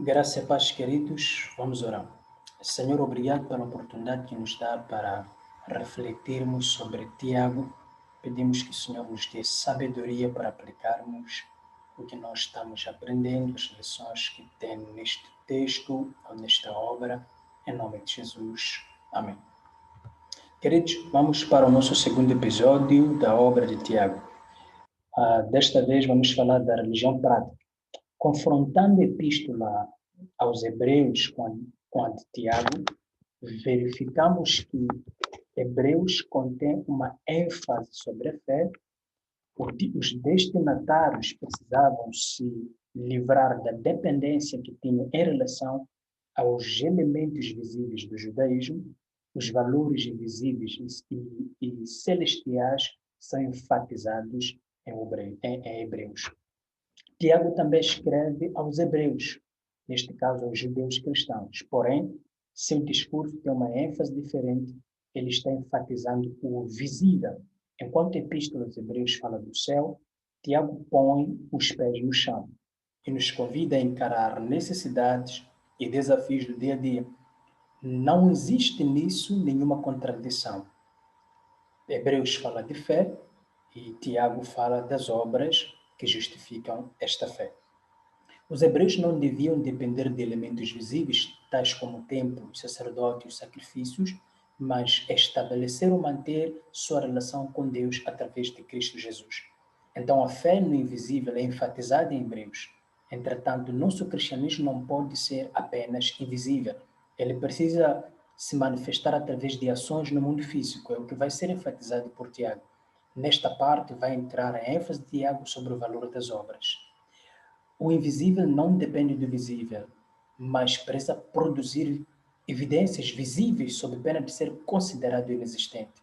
Graça e paz, queridos, vamos orar. Senhor, obrigado pela oportunidade que nos dá para refletirmos sobre Tiago. Pedimos que o Senhor nos dê sabedoria para aplicarmos o que nós estamos aprendendo, as lições que tem neste texto ou nesta obra. Em nome de Jesus. Amém. Queridos, vamos para o nosso segundo episódio da obra de Tiago. Desta vez vamos falar da religião prática. Confrontando a epístola aos Hebreus com a de Tiago, verificamos que Hebreus contém uma ênfase sobre a fé. Os destinatários precisavam se livrar da dependência que tinham em relação aos elementos visíveis do judaísmo. Os valores invisíveis e celestiais são enfatizados em Hebreus. Tiago também escreve aos hebreus, neste caso aos judeus cristãos. Porém, seu discurso tem uma ênfase diferente. Ele está enfatizando o visível. Enquanto a epístola aos hebreus fala do céu, Tiago põe os pés no chão e nos convida a encarar necessidades e desafios do dia a dia. Não existe nisso nenhuma contradição. Hebreus fala de fé e Tiago fala das obras que justificam esta fé. Os hebreus não deviam depender de elementos visíveis, tais como o templo, o sacerdote e os sacrifícios, mas estabelecer ou manter sua relação com Deus através de Cristo Jesus. Então, a fé no invisível é enfatizada em Hebreus. Entretanto, nosso cristianismo não pode ser apenas invisível. Ele precisa se manifestar através de ações no mundo físico, é o que vai ser enfatizado por Tiago. Nesta parte vai entrar a ênfase de Tiago sobre o valor das obras. O invisível não depende do visível, mas precisa produzir evidências visíveis sob pena de ser considerado inexistente.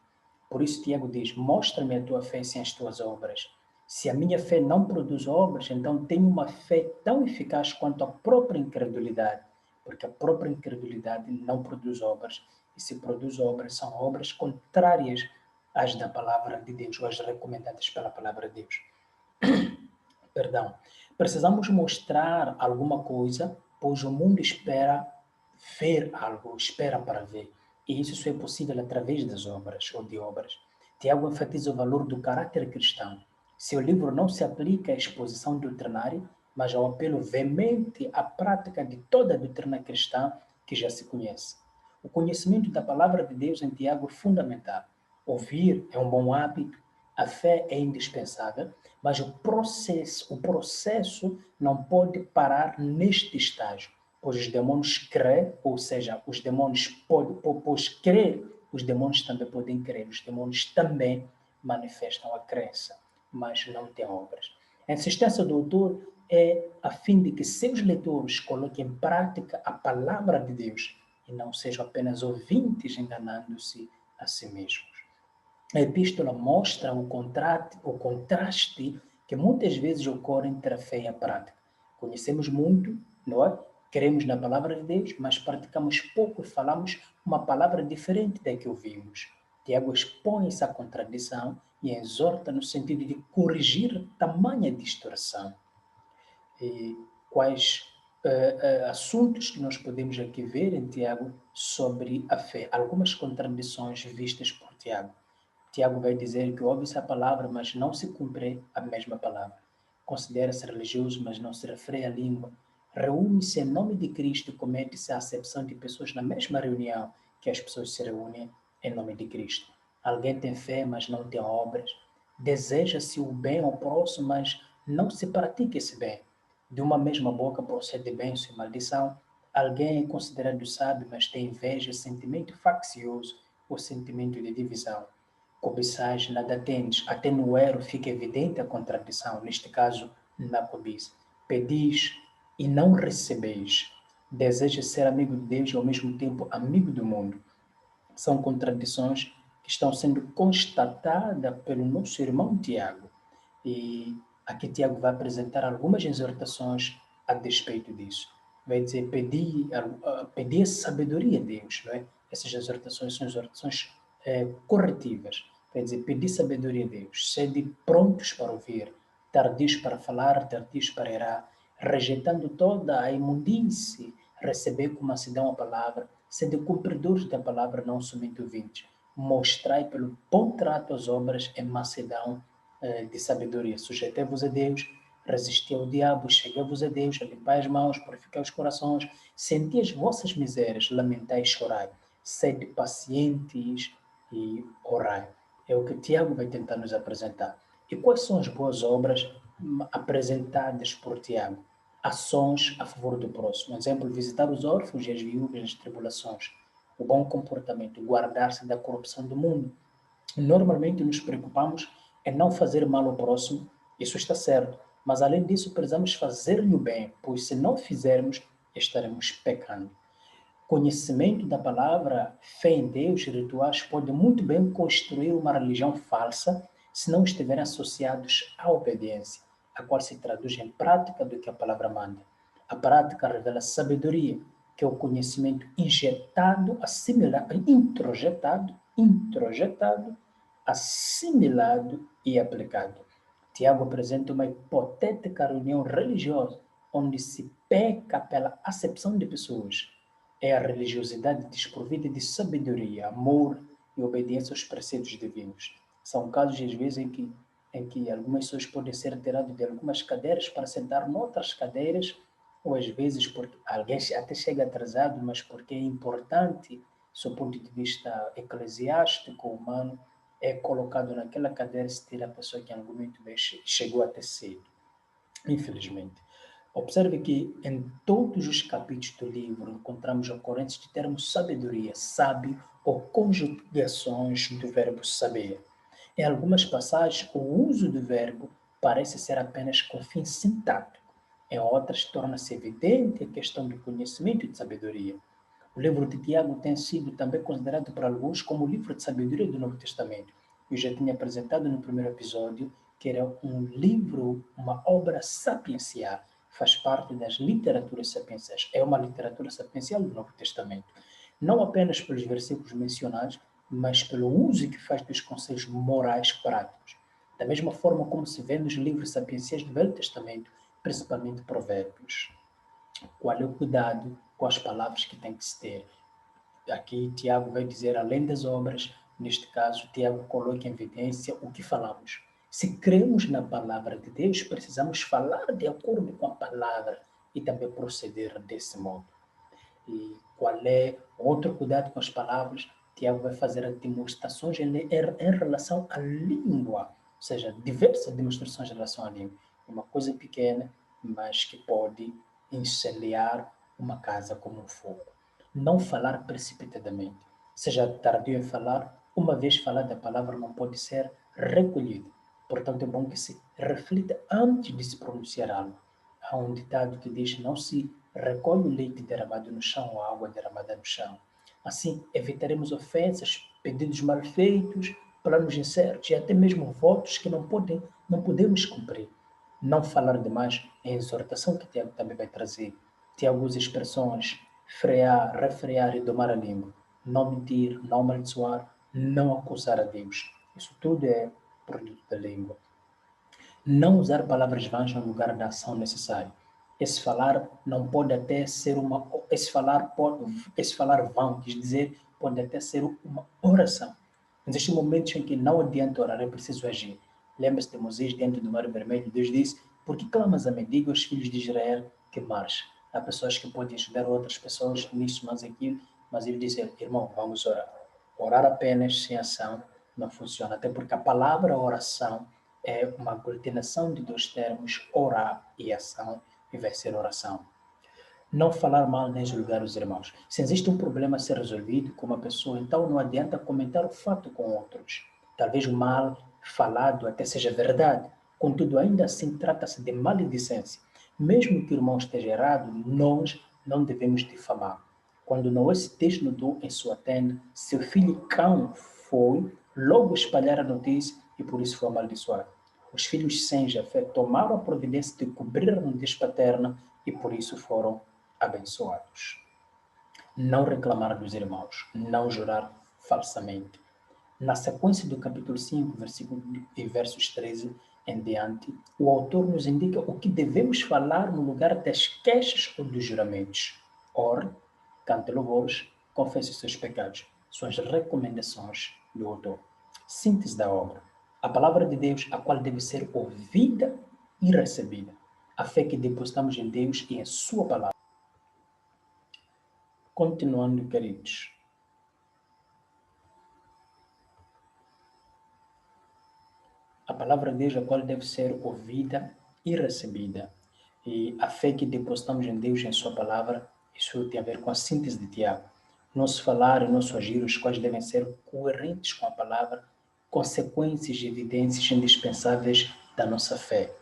Por isso, Tiago diz: mostra-me a tua fé sem as tuas obras. Se a minha fé não produz obras, então tenho uma fé tão eficaz quanto a própria incredulidade, porque a própria incredulidade não produz obras, e se produz obras, são obras contrárias às da palavra de Deus, ou às recomendadas pela palavra de Deus. Perdão. Precisamos mostrar alguma coisa, pois o mundo espera ver algo, espera para ver. E isso só é possível através das obras ou de obras. Tiago enfatiza o valor do caráter cristão. Seu livro não se aplica à exposição doutrinária, mas ao apelo veemente à prática de toda a doutrina cristã que já se conhece. O conhecimento da palavra de Deus em Tiago é fundamental. Ouvir é um bom hábito, a fé é indispensável, mas o processo não pode parar neste estágio, pois os demônios creem, ou seja, os demônios podem, pois crer, os demônios também podem crer, os demônios também manifestam a crença, mas não têm obras. A insistência do autor é a fim de que seus leitores coloquem em prática a palavra de Deus e não sejam apenas ouvintes enganando-se a si mesmos. A epístola mostra o contraste que muitas vezes ocorre entre a fé e a prática. Conhecemos muito, não é? Queremos na palavra de Deus, mas praticamos pouco e falamos uma palavra diferente da que ouvimos. Tiago expõe essa contradição e exorta no sentido de corrigir tamanha distorção. E quais assuntos que nós podemos aqui ver em Tiago sobre a fé? Algumas contradições vistas por Tiago. Tiago vai dizer que ouve-se a palavra, mas não se cumpre a mesma palavra. Considera-se religioso, mas não se refere à língua. Reúne-se em nome de Cristo e comete-se a acepção de pessoas na mesma reunião que as pessoas se reúnem em nome de Cristo. Alguém tem fé, mas não tem obras. Deseja-se o bem ao próximo, mas não se pratica esse bem. De uma mesma boca procede bênção e maldição. Alguém é considerado sábio, mas tem inveja, sentimento faccioso ou sentimento de divisão. Cobiçais nada tendes, até no erro fica evidente a contradição, neste caso, na cobiça. Pedis e não recebeis. Deseja ser amigo de Deus e ao mesmo tempo amigo do mundo. São contradições que estão sendo constatadas pelo nosso irmão Tiago. E aqui Tiago vai apresentar algumas exortações a despeito disso. Vai dizer, pedir sabedoria a Deus, não é? Essas exortações são exortações corretivas. Quer dizer, pedir sabedoria a Deus, sede prontos para ouvir, tardios para falar, tardios para errar. rejeitando toda a imundície, receber com mansidão a palavra, sendo cumpridores da palavra, não somente ouvintes. Mostrai pelo bom trato as obras em mansidão de sabedoria. Sujeitei-vos a Deus, resisti ao diabo, cheguei-vos a Deus, limpai as mãos, purificai os corações, senti as vossas misérias, lamentai e chorai. Sede pacientes e orai. É o que Tiago vai tentar nos apresentar. E quais são as boas obras apresentadas por Tiago? Ações a favor do próximo. Exemplo, visitar os órfãos e as viúvas nas tribulações. O bom comportamento, guardar-se da corrupção do mundo. Normalmente nos preocupamos em não fazer mal ao próximo, isso está certo, mas além disso precisamos fazer-lhe o bem, pois se não fizermos, estaremos pecando. Conhecimento da palavra, fé em Deus e rituais podem muito bem construir uma religião falsa se não estiverem associados à obediência, a qual se traduz em prática do que a palavra manda. A prática revela sabedoria, que é o conhecimento injetado, assimilado, introjetado, assimilado e aplicado. Tiago apresenta uma hipotética reunião religiosa onde se peca pela acepção de pessoas. É a religiosidade desprovida de sabedoria, amor e obediência aos preceitos divinos. São casos, às vezes, em que algumas pessoas podem ser tiradas de algumas cadeiras para sentar noutras cadeiras, ou às vezes porque alguém até chega atrasado, mas porque é importante, do ponto de vista eclesiástico, humano, é colocado naquela cadeira e se tira a pessoa que em algum momento chegou até cedo, infelizmente. Observe que em todos os capítulos do livro encontramos ocorrências de termo sabedoria, sábio ou conjugações do verbo saber. Em algumas passagens, o uso do verbo parece ser apenas com fim sintático. Em outras, torna-se evidente a questão do conhecimento e de sabedoria. O livro de Tiago tem sido também considerado por alguns como o livro de sabedoria do Novo Testamento. Eu já tinha apresentado no primeiro episódio que era um livro, uma obra sapiencial, faz parte das literaturas sapienciais. É uma literatura sapiencial do Novo Testamento. Não apenas pelos versículos mencionados, mas pelo uso que faz dos conselhos morais práticos. Da mesma forma como se vê nos livros sapienciais do Velho Testamento, principalmente Provérbios. Qual é o cuidado com as palavras que tem que se ter? Aqui Tiago vai dizer, além das obras, neste caso, Tiago coloca em evidência o que falamos. Se cremos na palavra de Deus, precisamos falar de acordo com a palavra e também proceder desse modo. E qual é outro cuidado com as palavras? Tiago vai fazer demonstrações em relação à língua, ou seja, diversas demonstrações em relação à língua. Uma coisa pequena, mas que pode incendiar uma casa como um fogo. Não falar precipitadamente. Seja tardio em falar, uma vez falada a palavra não pode ser recolhida. Portanto, é bom que se reflita antes de se pronunciar algo. Há um ditado que diz: não se recolhe o leite derramado no chão ou a água derramada no chão. Assim, evitaremos ofensas, pedidos mal feitos, planos incertos e até mesmo votos que não podemos cumprir. Não falar demais é a exortação que Tiago também vai trazer. Tiago usa expressões frear, refrear e domar a língua. Não mentir, não amaldiçoar, não acusar a Deus. Isso tudo é produto da língua. Não usar palavras vãs no lugar da ação necessária. Esse falar não pode até ser uma. Esse falar vão, quer dizer, pode até ser uma oração. Existem momentos em que não adianta orar, é preciso agir. Lembra-se de Moisés dentro do Mar Vermelho? Deus disse: por que clamas a mim? Diga aos filhos de Israel que marchem. Há pessoas que podem ajudar outras pessoas nisso, mas aquilo, mas ele diz: irmão, vamos orar. Orar apenas sem ação não funciona, até porque a palavra oração é uma aglutinação de dois termos, orar e ação, e vai ser oração. Não falar mal nem julgar os irmãos. Se existe um problema a ser resolvido com uma pessoa, então não adianta comentar o fato com outros. Talvez o mal falado até seja verdade, contudo, ainda assim trata-se de maledicência. Mesmo que o irmão esteja errado, nós não devemos difamar. Quando Noé se desnudou em sua tenda, seu filho Cão foi logo espalhar a notícia e por isso foi amaldiçoado. Os filhos Sem Jafé tomaram a providência de cobrir a nudez paterna e por isso foram abençoados. Não reclamar dos irmãos, não jurar falsamente. Na sequência do capítulo 5, versículo e versos 13, em diante, o autor nos indica o que devemos falar no lugar das queixas ou dos juramentos. Ore, cante louvores, confesse os seus pecados. São as recomendações do autor. Síntese da obra. A palavra de Deus, a qual deve ser ouvida e recebida. A fé que depositamos em Deus e em Sua palavra. Continuando, queridos. A palavra de Deus, a qual deve ser ouvida e recebida. E a fé que depositamos em Deus e em Sua palavra, isso tem a ver com a síntese de Tiago. Nosso falar e nosso agir, os quais devem ser coerentes com a palavra, consequências e evidências indispensáveis da nossa fé.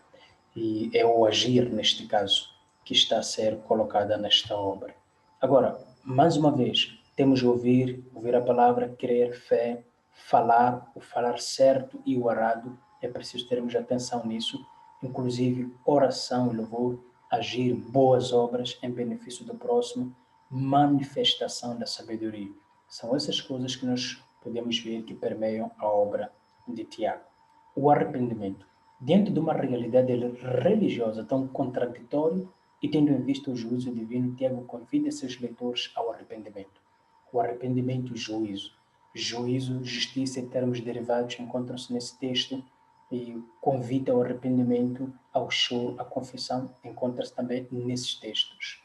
E é o agir, neste caso, que está a ser colocada nesta obra. Agora, mais uma vez, temos de ouvir a palavra, crer, fé, falar, o falar certo e o errado. É preciso termos atenção nisso, inclusive oração e louvor, agir boas obras em benefício do próximo, manifestação da sabedoria. São essas coisas que nós podemos ver que permeiam a obra de Tiago. O arrependimento. Diante de uma realidade religiosa tão contraditória e tendo em vista o juízo divino, Tiago convida seus leitores ao arrependimento. O arrependimento e juízo. Juízo, justiça e termos derivados encontram-se nesse texto e convida ao arrependimento, ao choro, à confissão, encontra-se também nesses textos.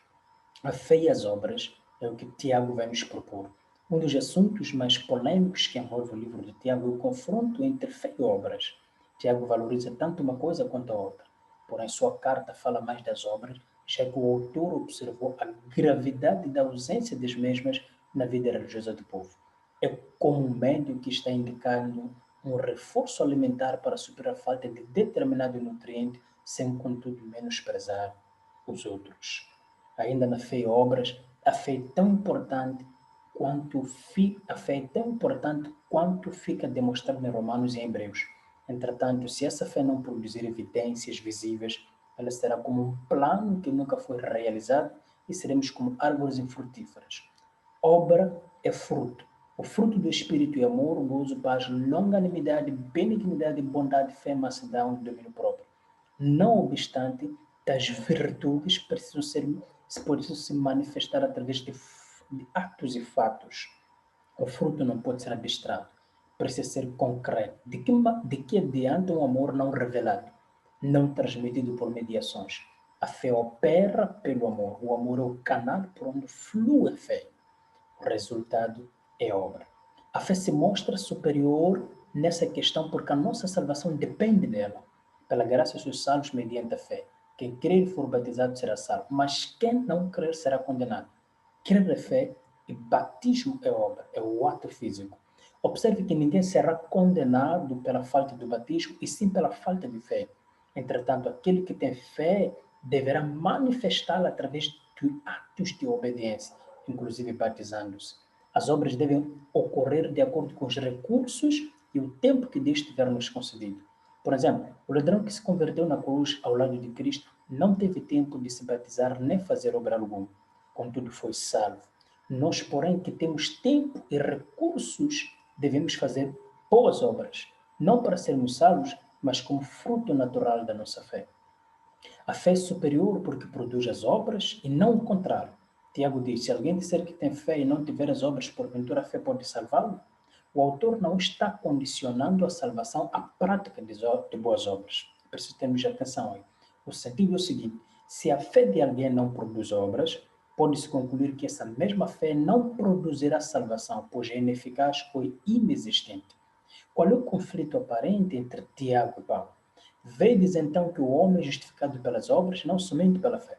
A fé e as obras é o que Tiago vai nos propor. Um dos assuntos mais polêmicos que envolve o livro de Tiago é o confronto entre fé e obras. Tiago valoriza tanto uma coisa quanto a outra, porém sua carta fala mais das obras, já que o autor observou a gravidade da ausência das mesmas na vida religiosa do povo. É como um médio que está indicando um reforço alimentar para superar a falta de determinado nutriente, sem contudo menosprezar os outros. Ainda na fé e obras, a fé é tão importante quanto fica demonstrado em Romanos e em Hebreus. Entretanto, se essa fé não produzir evidências visíveis, ela será como um plano que nunca foi realizado e seremos como árvores infrutíferas. Obra é fruto. O fruto do Espírito é amor, gozo, paz, longanimidade, benignidade, bondade, fé, mansidão e domínio próprio. Não obstante, tais virtudes precisam se manifestar através de atos e fatos. O fruto não pode ser abstrato, precisa ser concreto. De que adianta um amor não revelado, não transmitido por mediações? A fé opera pelo amor. O amor é o canal por onde flui a fé. O resultado é obra. A fé se mostra superior nessa questão porque a nossa salvação depende dela. Pela graça sois salvos mediante a fé. Quem crer e for batizado será salvo, mas quem não crer será condenado. Crer é fé e batismo é obra, é o ato físico. Observe que ninguém será condenado pela falta do batismo e sim pela falta de fé. Entretanto, aquele que tem fé deverá manifestá-la através de atos de obediência, inclusive batizando-se. As obras devem ocorrer de acordo com os recursos e o tempo que Deus tiver nos concedido. Por exemplo, o ladrão que se converteu na cruz ao lado de Cristo não teve tempo de se batizar nem fazer obra alguma. Contudo, foi salvo. Nós, porém, que temos tempo e recursos, devemos fazer boas obras, não para sermos salvos, mas como fruto natural da nossa fé. A fé é superior porque produz as obras e não o contrário. Tiago diz: se alguém disser que tem fé e não tiver as obras, porventura a fé pode salvá-lo? O autor não está condicionando a salvação à prática de boas obras. Preciso termos atenção aí. O sentido é o seguinte: se a fé de alguém não produz obras, pode-se concluir que essa mesma fé não produzirá salvação, pois é ineficaz ou inexistente. Qual é o conflito aparente entre Tiago e Paulo? Vedes então que o homem é justificado pelas obras, não somente pela fé.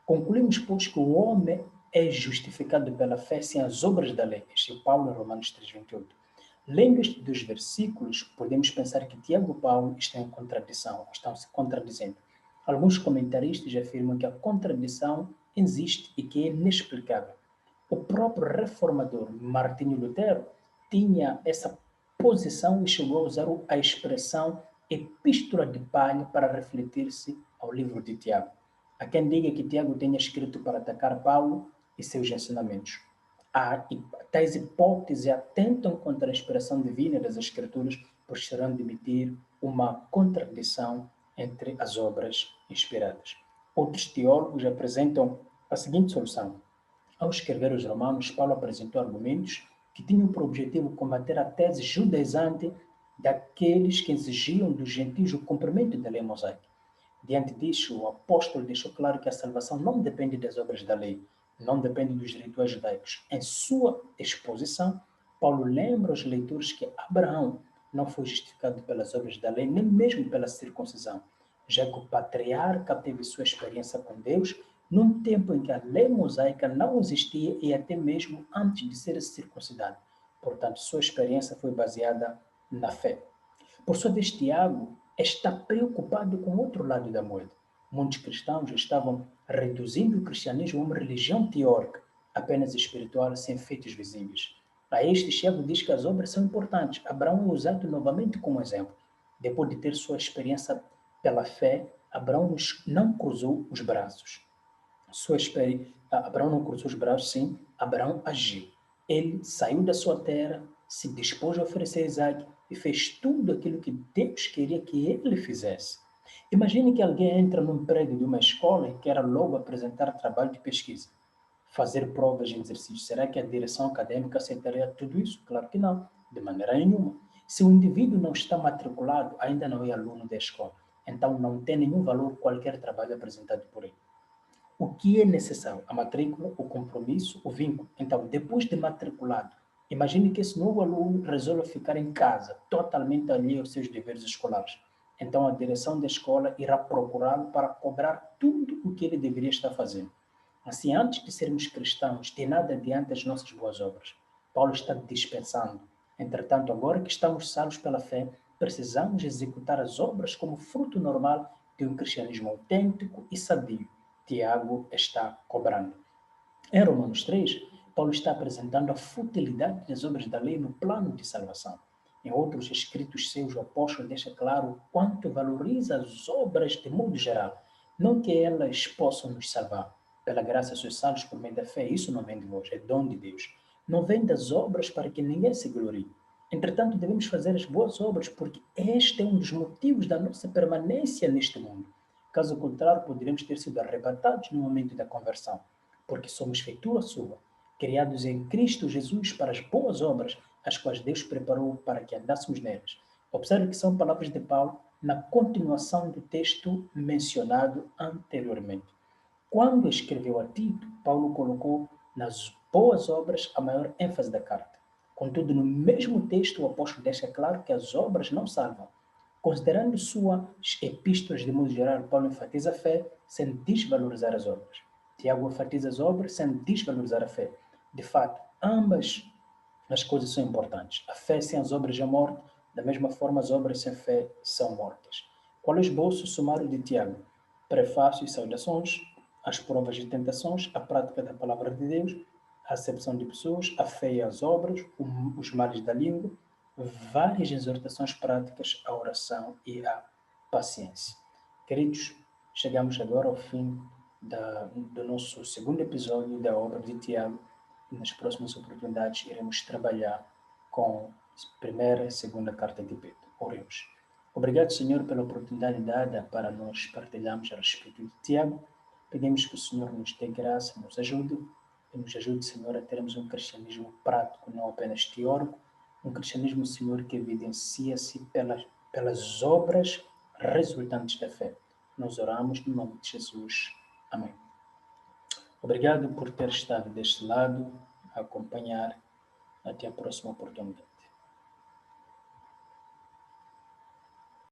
Concluímos, pois, que o homem é justificado pela fé sem as obras da lei. Este é Paulo em Romanos 3:28. Lendo estes dois versículos, podemos pensar que Tiago e Paulo estão em contradição, estão se contradizendo. Alguns comentaristas afirmam que a contradição existe e que é inexplicável. O próprio reformador Martinho Lutero tinha essa posição e chegou a usar a expressão epístola de palha para refletir-se ao livro de Tiago. Há quem diga que Tiago tenha escrito para atacar Paulo e seus Tais hipóteses atentam contra a inspiração divina das Escrituras, pois serão de admitir uma contradição entre as obras inspiradas. Outros teólogos apresentam a seguinte solução. Ao escrever os Romanos, Paulo apresentou argumentos que tinham por objetivo combater a tese judaizante daqueles que exigiam dos gentios o cumprimento da lei mosaica. Diante disso, o apóstolo deixou claro que a salvação não depende das obras da lei, não depende dos rituais judaicos. Em sua exposição, Paulo lembra aos leitores que Abraão não foi justificado pelas obras da lei, nem mesmo pela circuncisão, já que o patriarca teve sua experiência com Deus num tempo em que a lei mosaica não existia e até mesmo antes de ser circuncidado. Portanto, sua experiência foi baseada na fé. Por sua vez, Tiago está preocupado com o outro lado da moeda. Muitos cristãos estavam reduzindo o cristianismo a uma religião teórica, apenas espiritual, sem feitos visíveis. A este, Tiago diz que as obras são importantes. Abraão é usado novamente como exemplo. Depois de ter sua experiência pela fé, Abraão não cruzou os braços. Abraão não cruzou os braços, sim, Abraão agiu. Ele saiu da sua terra, se dispôs a oferecer Isaac e fez tudo aquilo que Deus queria que ele fizesse. Imagine que alguém entra num prédio de uma escola e quer logo apresentar trabalho de pesquisa, fazer provas de exercício. Será que a direção acadêmica aceitaria tudo isso? Claro que não, de maneira nenhuma. Se o indivíduo não está matriculado, ainda não é aluno da escola, então não tem nenhum valor qualquer trabalho apresentado por ele. O que é necessário? A matrícula, o compromisso, o vínculo. Então, depois de matriculado, imagine que esse novo aluno resolve ficar em casa, totalmente alheio aos seus deveres escolares. Então, a direção da escola irá procurá-lo para cobrar tudo o que ele deveria estar fazendo. Assim, antes de sermos cristãos, de nada adianta as nossas boas obras. Paulo está dispensando. Entretanto, agora que estamos salvos pela fé, precisamos executar as obras como fruto normal de um cristianismo autêntico e sadio. Tiago está cobrando. Em Romanos 3, Paulo está apresentando a futilidade das obras da lei no plano de salvação. Em outros escritos seus, o apóstolo deixa claro o quanto valoriza as obras de modo geral, não que elas possam nos salvar. Pela graça sois salvos por meio da fé, isso não vem de vós, é dom de Deus. Não vem das obras para que ninguém se glorie. Entretanto, devemos fazer as boas obras, porque este é um dos motivos da nossa permanência neste mundo. Caso contrário, poderíamos ter sido arrebatados no momento da conversão, porque somos feitura sua, criados em Cristo Jesus para as boas obras, as quais Deus preparou para que andássemos nelas. Observe que são palavras de Paulo na continuação do texto mencionado anteriormente. Quando escreveu a Tito, Paulo colocou nas boas obras a maior ênfase da carta. Contudo, no mesmo texto, o apóstolo deixa claro que as obras não salvam. Considerando suas epístolas de modo geral, Paulo enfatiza a fé sem desvalorizar as obras. Tiago enfatiza as obras sem desvalorizar a fé. De fato, ambas as coisas são importantes. A fé sem as obras é morte, da mesma forma as obras sem fé são mortas. Qual é o esboço sumário de Tiago? Prefácio e saudações, as provas e tentações, a prática da palavra de Deus, a acepção de pessoas, a fé e as obras, os males da língua, várias exortações práticas, a oração e a paciência. Queridos, chegamos agora ao fim do nosso segundo episódio da obra de Tiago e nas próximas oportunidades iremos trabalhar com a primeira e segunda carta de Pedro. Oremos. Obrigado, Senhor, pela oportunidade dada para nós partilharmos a respeito de Tiago. Pedimos que o Senhor nos dê graça, nos ajude e nos ajude, Senhor, a termos um cristianismo prático, não apenas teórico, um cristianismo, Senhor, que evidencia-se pelas obras resultantes da fé. Nós oramos no nome de Jesus. Amém. Obrigado por ter estado deste lado a acompanhar. Até a próxima oportunidade.